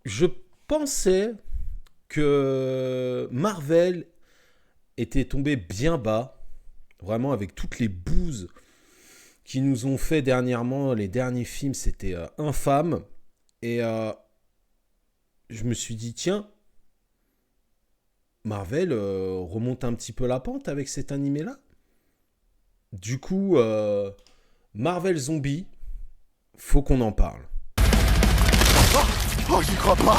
Je pensais que Marvel était tombé bien bas, vraiment avec toutes les bouses qu'ils nous ont fait dernièrement. Les derniers films, c'était infâme. Et je me suis dit, tiens, Marvel remonte un petit peu la pente avec cet animé-là. Du coup, Marvel Zombie, faut qu'on en parle. Oh, j'y crois pas.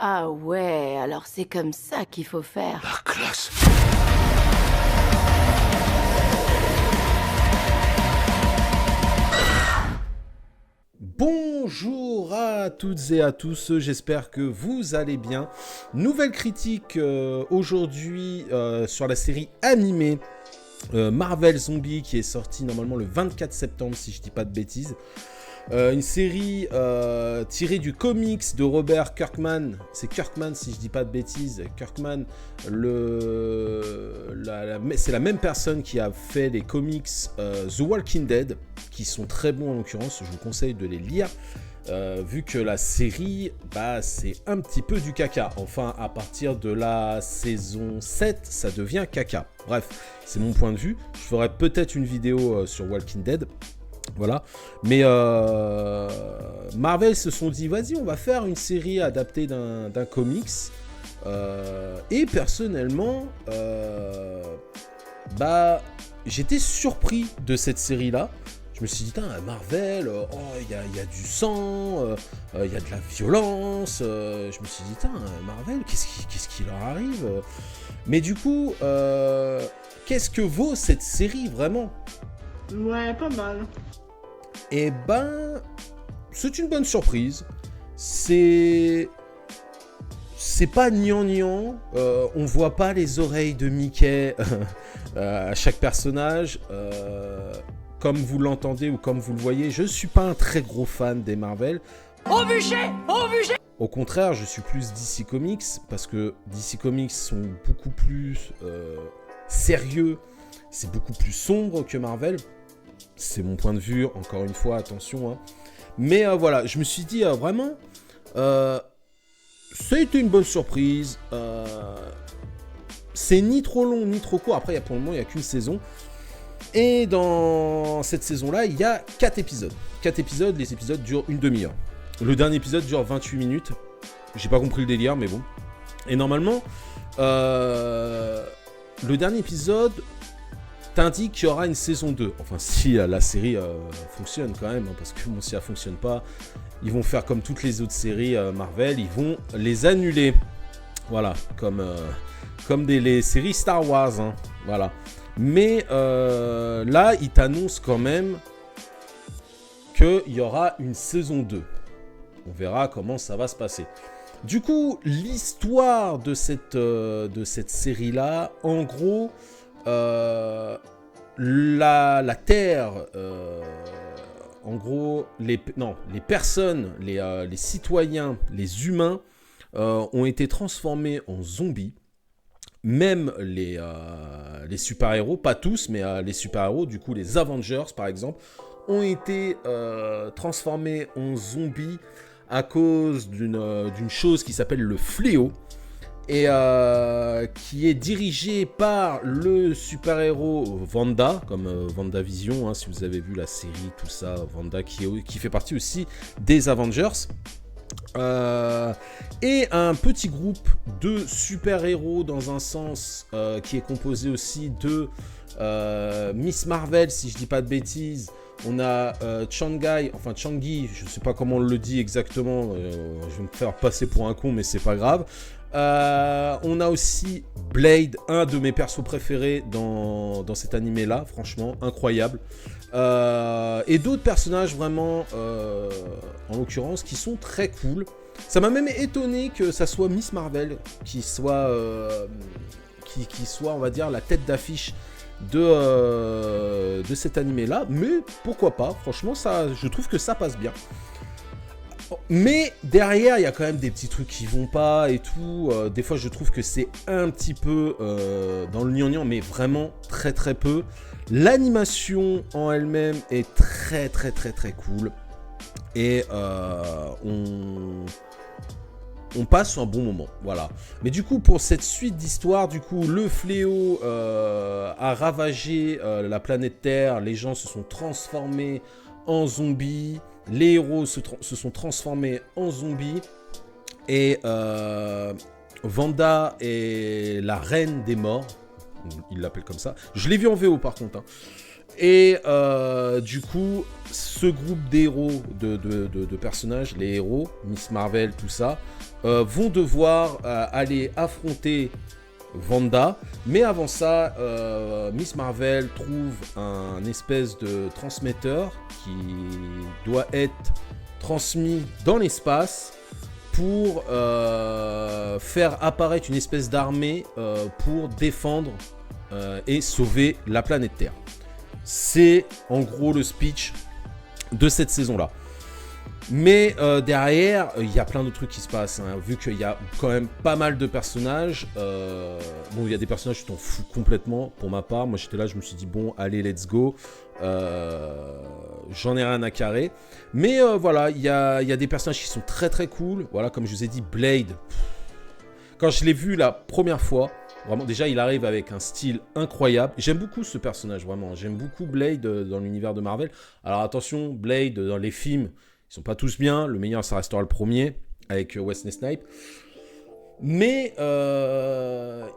Ah ouais, alors c'est comme ça qu'il faut faire. La classe. Bonjour à toutes et à tous, j'espère que vous allez bien. Nouvelle critique aujourd'hui sur la série animée Marvel Zombie qui est sortie normalement le 24 septembre si je dis pas de bêtises. Une série tirée du comics de Robert Kirkman. C'est Kirkman si je dis pas de bêtises. Kirkman, c'est la même personne qui a fait les comics The Walking Dead, qui sont très bons en l'occurrence. Je vous conseille de les lire. Vu que la série, c'est un petit peu du caca. Enfin, à partir de la saison 7, ça devient caca. Bref, c'est mon point de vue. Je ferai peut-être une vidéo sur Walking Dead. Voilà, mais Marvel se sont dit vas-y on va faire une série adaptée d'un comics et personnellement j'étais surpris de cette série là. Je me suis dit Marvel, il y a du sang, il y a de la violence, je me suis dit Marvel qu'est-ce qui leur arrive, mais du coup qu'est-ce que vaut cette série vraiment? Ouais, pas mal. Eh ben, c'est une bonne surprise. C'est pas gnangnan. On voit pas les oreilles de Mickey à chaque personnage. Comme vous l'entendez ou comme vous le voyez, je suis pas un très gros fan des Marvel. Au bûcher! Au bûcher! Au contraire, je suis plus DC Comics parce que DC Comics sont beaucoup plus sérieux. C'est beaucoup plus sombre que Marvel. C'est mon point de vue, encore une fois, attention. Hein. Mais voilà, je me suis dit vraiment, ça a été une bonne surprise. C'est ni trop long, ni trop court. Après, pour le moment, il n'y a qu'une saison. Et dans cette saison-là, il y a 4 épisodes. 4 épisodes, les épisodes durent une demi-heure. Le dernier épisode dure 28 minutes. J'ai pas compris le délire, mais bon. Et normalement, le dernier épisode t'indique qu'il y aura une saison 2. Enfin, si la série fonctionne quand même, hein, parce que bon, si elle fonctionne pas, ils vont faire comme toutes les autres séries Marvel, ils vont les annuler. Voilà, comme les séries Star Wars. Hein, voilà. Mais là, ils t'annoncent quand même qu'il y aura une saison 2. On verra comment ça va se passer. Du coup, l'histoire de cette série-là, en gros... la Terre, en gros, les personnes, les citoyens, les humains ont été transformés en zombies. Même les super-héros, pas tous, mais les super-héros, du coup les Avengers par exemple, ont été transformés en zombies à cause d'une chose qui s'appelle le fléau. Et qui est dirigé par le super-héros Wanda, comme WandaVision, hein, si vous avez vu la série, tout ça, Wanda qui fait partie aussi des Avengers. Et un petit groupe de super-héros dans un sens qui est composé aussi de Miss Marvel, si je dis pas de bêtises. On a Changi, je sais pas comment on le dit exactement, je vais me faire passer pour un con, mais c'est pas grave. On a aussi Blade, un de mes persos préférés dans cet animé-là, franchement, incroyable. Et d'autres personnages vraiment, en l'occurrence, qui sont très cool. Ça m'a même étonné que ça soit Miss Marvel qui soit, on va dire, la tête d'affiche de cet animé-là. Mais pourquoi pas, franchement, je trouve que ça passe bien. Mais derrière, il y a quand même des petits trucs qui vont pas et tout. Des fois, je trouve que c'est un petit peu dans le gnangnan, mais vraiment très très peu. L'animation en elle-même est très très très très cool. Et on passe un bon moment, voilà. Mais du coup, pour cette suite d'histoire, du coup, le fléau a ravagé la planète Terre. Les gens se sont transformés en zombies. Les héros se sont transformés en zombies. Et Wanda est la reine des morts. Il l'appelle comme ça. Je l'ai vu en VO par contre. Hein. Et du coup, ce groupe d'héros, de personnages, les héros, Miss Marvel, tout ça, vont devoir aller affronter Wanda. Mais avant ça, Miss Marvel trouve un espèce de transmetteur qui doit être transmis dans l'espace pour faire apparaître une espèce d'armée pour défendre et sauver la planète Terre. C'est en gros le speech de cette saison-là. Mais derrière, il y a plein de trucs qui se passent. Hein, vu qu'il y a quand même pas mal de personnages. Bon, il y a des personnages qui t'en fous complètement. Pour ma part, moi j'étais là, je me suis dit bon, allez, let's go. J'en ai rien à carrer. Mais voilà, il y a des personnages qui sont très très cool. Voilà, comme je vous ai dit, Blade. Quand je l'ai vu la première fois, vraiment, déjà, il arrive avec un style incroyable. J'aime beaucoup ce personnage, vraiment. J'aime beaucoup Blade dans l'univers de Marvel. Alors attention, Blade, dans les films, ils sont pas tous bien. Le meilleur, ça restera le premier, avec Wesley Snipes. Mais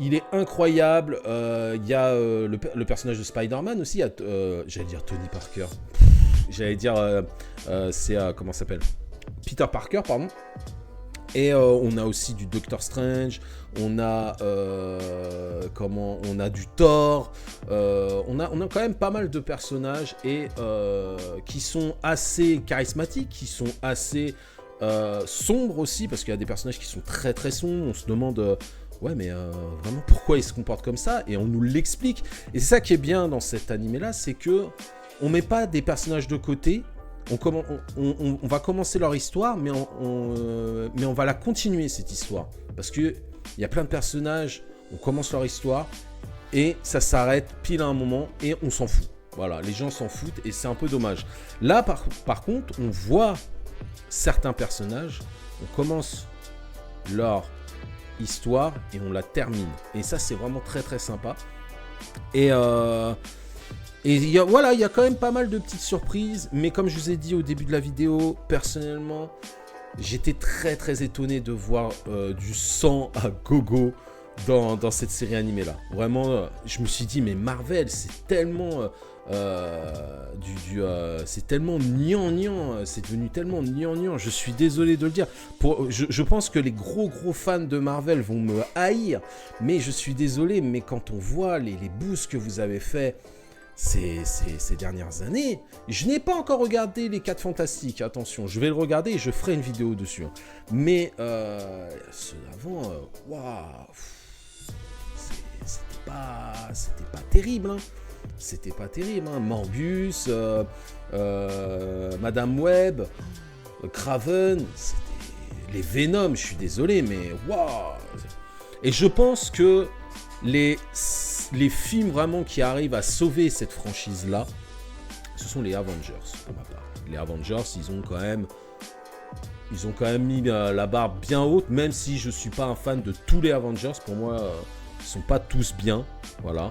il est incroyable. Il y a le personnage de Spider-Man aussi. J'allais dire Tony Parker. J'allais dire... c'est... comment ça s'appelle ? Peter Parker, pardon. Et on a aussi du Doctor Strange, on a on a du Thor, on a quand même pas mal de personnages et qui sont assez charismatiques, qui sont assez sombres aussi, parce qu'il y a des personnages qui sont très très sombres. On se demande ouais mais vraiment pourquoi ils se comportent comme ça, et on nous l'explique. Et c'est ça qui est bien dans cet animé là, c'est que on met pas des personnages de côté. On va commencer leur histoire, mais on va la continuer, cette histoire. Parce qu'il y a plein de personnages, on commence leur histoire, et ça s'arrête pile à un moment, et on s'en fout. Voilà, les gens s'en foutent, et c'est un peu dommage. Là, par contre, on voit certains personnages, on commence leur histoire, et on la termine. Et ça, c'est vraiment très très sympa. Et il y a quand même pas mal de petites surprises, mais comme je vous ai dit au début de la vidéo, personnellement, j'étais très très étonné de voir du sang à gogo dans cette série animée là. Vraiment, je me suis dit, mais Marvel, c'est tellement c'est tellement gnangnan, c'est devenu tellement gnangnan. Je suis désolé de le dire. Je pense que les gros fans de Marvel vont me haïr, mais je suis désolé, mais quand on voit les boosts que vous avez fait ces dernières années, je n'ai pas encore regardé les 4 Fantastiques, attention, je vais le regarder et je ferai une vidéo dessus. Mais ceux d'avant, waouh, c'était pas terrible, hein. C'était pas terrible, hein. Morbius, Madame Web, Kraven, les Venom, je suis désolé, mais waouh. Et je pense que les films vraiment qui arrivent à sauver cette franchise-là, ce sont les Avengers, pour ma part. Les Avengers, ils ont quand même mis la barre bien haute, même si je ne suis pas un fan de tous les Avengers. Pour moi, ils ne sont pas tous bien. Voilà.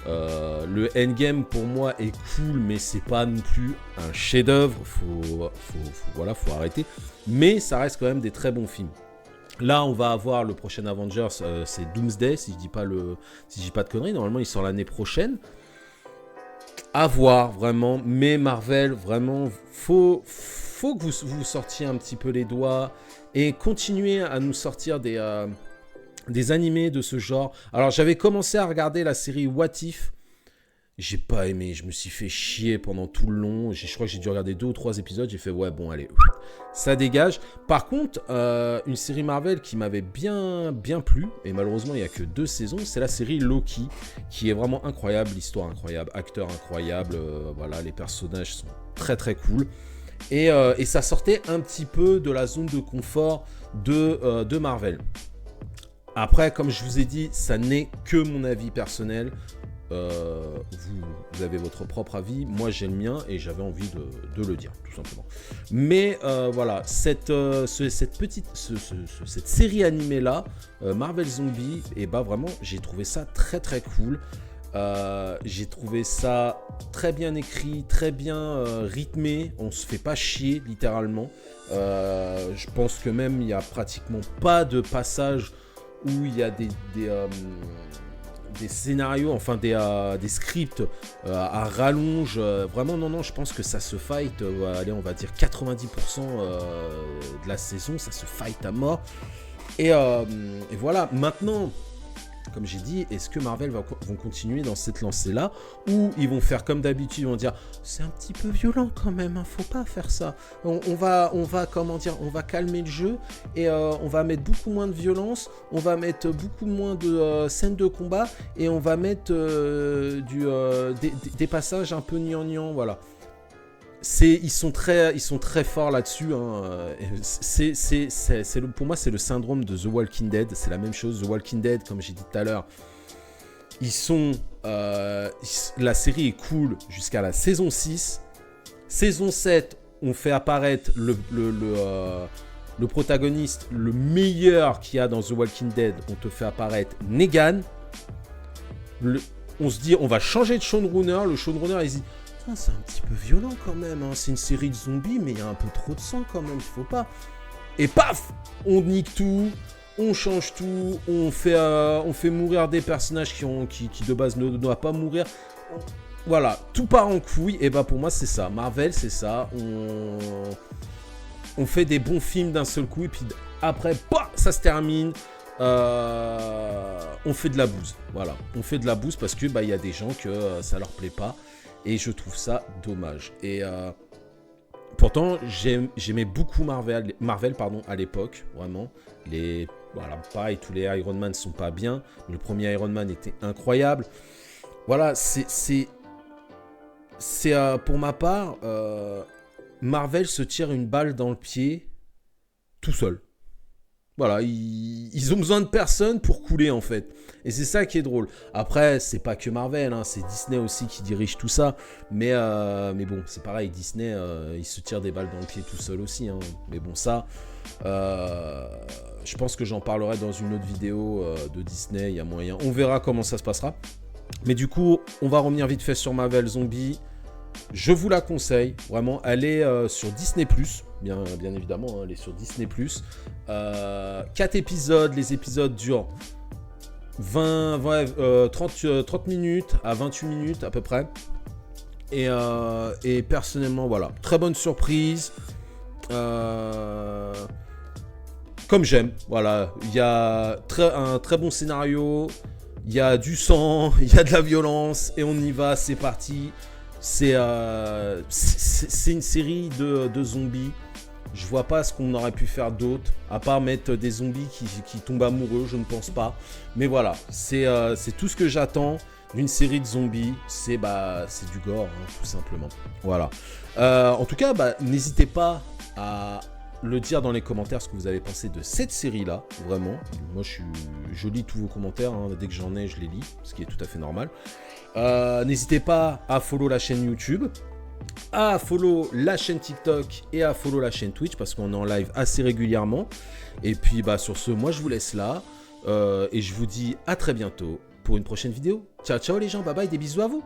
Le Endgame, pour moi, est cool, mais c'est pas non plus un chef-d'œuvre. Faut arrêter. Mais ça reste quand même des très bons films. Là, on va avoir le prochain Avengers, c'est Doomsday, si je dis pas de conneries. Normalement, il sort l'année prochaine. À voir, vraiment. Mais Marvel, vraiment, faut que vous sortiez un petit peu les doigts et continuez à nous sortir des des animés de ce genre. Alors, j'avais commencé à regarder la série What If. J'ai pas aimé, je me suis fait chier pendant tout le long. Je crois que j'ai dû regarder 2 ou 3 épisodes. J'ai fait, ouais, bon, allez, ça dégage. Par contre, une série Marvel qui m'avait bien plu, et malheureusement, il n'y a que 2 saisons, c'est la série Loki, qui est vraiment incroyable, l'histoire incroyable, acteur incroyable, voilà, les personnages sont très très cool. Et ça sortait un petit peu de la zone de confort de Marvel. Après, comme je vous ai dit, ça n'est que mon avis personnel. Vous avez votre propre avis, moi j'ai le mien et j'avais envie de le dire tout simplement. Mais voilà, cette série animée là, Marvel Zombie, et bah vraiment j'ai trouvé ça très très cool. J'ai trouvé ça très bien écrit, très bien rythmé, on se fait pas chier littéralement. Je pense que même il y a pratiquement pas de passage où il y a des scénarios, enfin des scripts à rallonge. Vraiment, non, je pense que ça se fight. Allez, on va dire 90% de la saison, ça se fight à mort. Et voilà, maintenant, comme j'ai dit, est-ce que Marvel vont continuer dans cette lancée-là, ou ils vont faire comme d'habitude, ils vont dire c'est un petit peu violent quand même, hein, faut pas faire ça. On va comment dire, on va calmer le jeu et on va mettre beaucoup moins de violence, on va mettre beaucoup moins de scènes de combat et on va mettre des passages un peu gnangnan, voilà. Ils sont très forts là-dessus. Hein. Pour moi, c'est le syndrome de The Walking Dead. C'est la même chose. The Walking Dead, comme j'ai dit tout à l'heure, la série est cool jusqu'à la saison 6. Saison 7, on fait apparaître le protagoniste, le meilleur qu'il y a dans The Walking Dead. On te fait apparaître Negan. On se dit, on va changer de showrunner. Le showrunner, il dit... c'est un petit peu violent quand même, hein. C'est une série de zombies, mais il y a un peu trop de sang quand même, il faut pas. Et paf, on nique tout, on change tout, on fait mourir des personnages qui de base ne doivent pas mourir. Voilà, tout part en couille, et bah pour moi c'est ça, Marvel c'est ça, on fait des bons films d'un seul coup, et puis après, bah, ça se termine. On fait de la bouse, voilà, on fait de la bouse parce que bah il y a des gens que ça leur plaît pas. Et je trouve ça dommage. Et pourtant, j'aimais beaucoup Marvel à l'époque, vraiment. Voilà, pareil, tous les Iron Man ne sont pas bien. Mais le premier Iron Man était incroyable. Voilà, c'est pour ma part, Marvel se tire une balle dans le pied tout seul. Voilà, ils ont besoin de personne pour couler en fait. Et c'est ça qui est drôle. Après, c'est pas que Marvel, hein, c'est Disney aussi qui dirige tout ça. Mais bon, c'est pareil, Disney, il se tire des balles dans le pied tout seul aussi. Hein. Mais bon, ça, je pense que j'en parlerai dans une autre vidéo de Disney, il y a moyen. On verra comment ça se passera. Mais du coup, on va revenir vite fait sur Marvel Zombie. Je vous la conseille, vraiment, elle est sur Disney+, bien évidemment, hein, elle est sur Disney+. 4 épisodes, les épisodes durent 30 minutes à 28 minutes à peu près. Et personnellement, voilà, très bonne surprise. Comme j'aime, voilà, il y a un très bon scénario, il y a du sang, il y a de la violence, et on y va, c'est parti. C'est une série de zombies. Je vois pas ce qu'on aurait pu faire d'autre, à part mettre des zombies qui tombent amoureux, je ne pense pas. Mais voilà, c'est tout ce que j'attends d'une série de zombies. C'est du gore, hein, tout simplement. Voilà. En tout cas, n'hésitez pas à le dire dans les commentaires ce que vous avez pensé de cette série-là. Vraiment, moi je lis tous vos commentaires, hein. Dès que j'en ai, je les lis, ce qui est tout à fait normal. N'hésitez pas à follow la chaîne YouTube, à follow la chaîne TikTok et à follow la chaîne Twitch parce qu'on est en live assez régulièrement. Et puis sur ce, moi je vous laisse là et je vous dis à très bientôt pour une prochaine vidéo. Ciao ciao les gens, bye bye, des bisous à vous.